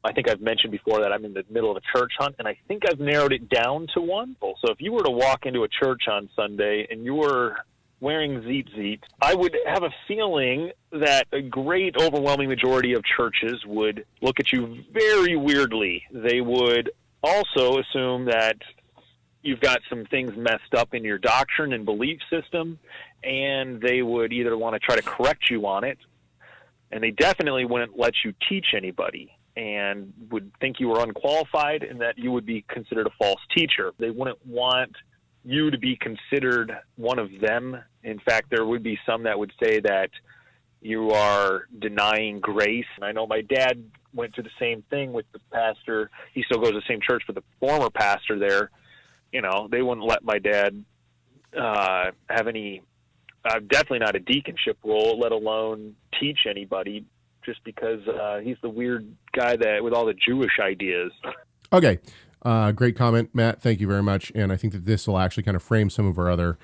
I think I've mentioned before that I'm in the middle of a church hunt, and I think I've narrowed it down to one. So if you were to walk into a church on Sunday and you were wearing zeet, I would have a feeling that a great overwhelming majority of churches would look at you very weirdly. They would also assume that you've got some things messed up in your doctrine and belief system, and they would either want to try to correct you on it, and they definitely wouldn't let you teach anybody, and would think you were unqualified and that you would be considered a false teacher. They wouldn't want you to be considered one of them. In fact, there would be some that would say that you are denying grace. And I know my dad went through the same thing with the pastor. He still goes to the same church, but the former pastor there, you know, they wouldn't let my dad have any, definitely not a deaconship role, let alone teach anybody, just because he's the weird guy that with all the Jewish ideas. Okay. Great comment, Matt. Thank you very much. And I think that this will actually kind of frame some of our other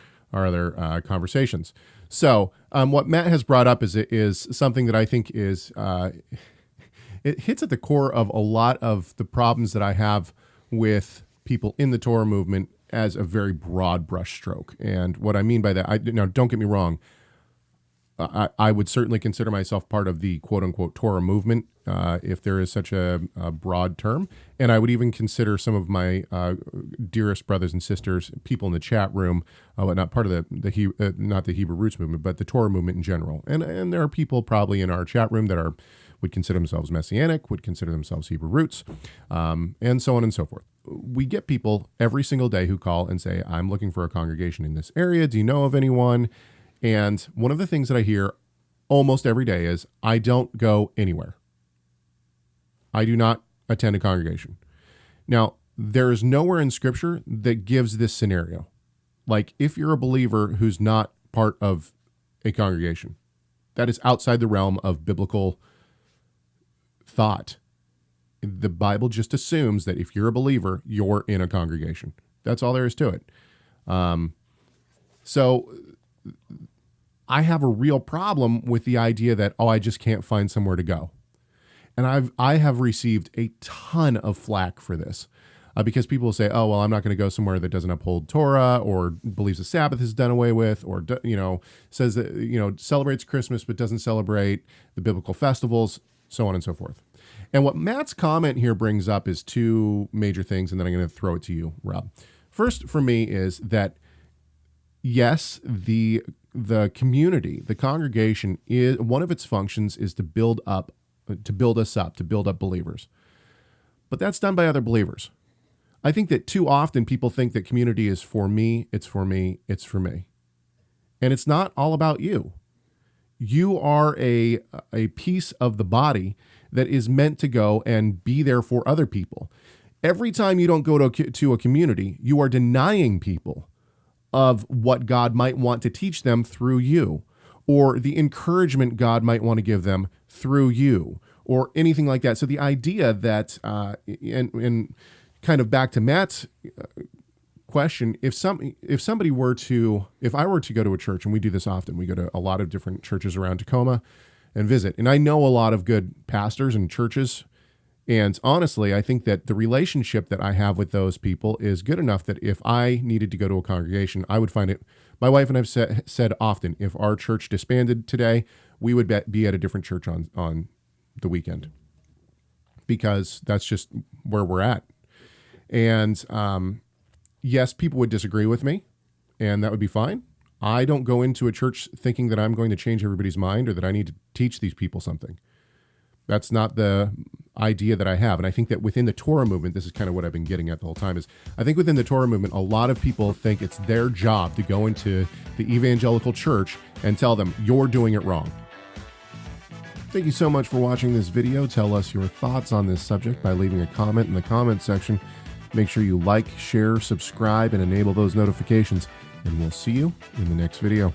conversations. So what Matt has brought up is something that I think is, it hits at the core of a lot of the problems that I have with people in the Torah movement as a very broad brushstroke. And what I mean by that, now don't get me wrong, I would certainly consider myself part of the quote-unquote Torah movement, if there is such a broad term. And I would even consider some of my dearest brothers and sisters, people in the chat room, but not part of not the Hebrew Roots movement, but the Torah movement in general. And there are people probably in our chat room that would consider themselves Messianic, would consider themselves Hebrew Roots, and so on and so forth. We get people every single day who call and say, I'm looking for a congregation in this area. Do you know of anyone? And one of the things that I hear almost every day is, I don't go anywhere. I do not attend a congregation. Now, there is nowhere in Scripture that gives this scenario. Like, if you're a believer who's not part of a congregation, that is outside the realm of biblical thought. The Bible just assumes that if you're a believer, you're in a congregation. That's all there is to it. So I have a real problem with the idea that, I just can't find somewhere to go. And I have received a ton of flack for this because people will say, I'm not going to go somewhere that doesn't uphold Torah or believes the Sabbath is done away with, or, says that, celebrates Christmas but doesn't celebrate the biblical festivals, so on and so forth. And what Matt's comment here brings up is two major things, and then I'm going to throw it to you, Rob. First, for me, is that, yes, the community, the congregation, is one of its functions is to build us up, to build up believers. But that's done by other believers. I think that too often people think that community is for me, it's for me, it's for me. And it's not all about you. You are a piece of the body that is meant to go and be there for other people. Every time you don't go to a community, you are denying people of what God might want to teach them through you, or the encouragement God might want to give them through you, or anything like that. So the idea that, and kind of back to Matt's question, if I were to go to a church, and we do this often, we go to a lot of different churches around Tacoma and visit, and I know a lot of good pastors and churches. And honestly, I think that the relationship that I have with those people is good enough that if I needed to go to a congregation, I would find it. My wife and I have said often, if our church disbanded today, we would be at a different church on the weekend, because that's just where we're at. And yes, people would disagree with me, and that would be fine. I don't go into a church thinking that I'm going to change everybody's mind or that I need to teach these people something. That's not the idea that I have. And I think that within the Torah movement, this is kind of what I've been getting at the whole time, is I think within the Torah movement, a lot of people think it's their job to go into the evangelical church and tell them, you're doing it wrong. Thank you so much for watching this video. Tell us your thoughts on this subject by leaving a comment in the comment section. Make sure you like, share, subscribe, and enable those notifications. And we'll see you in the next video.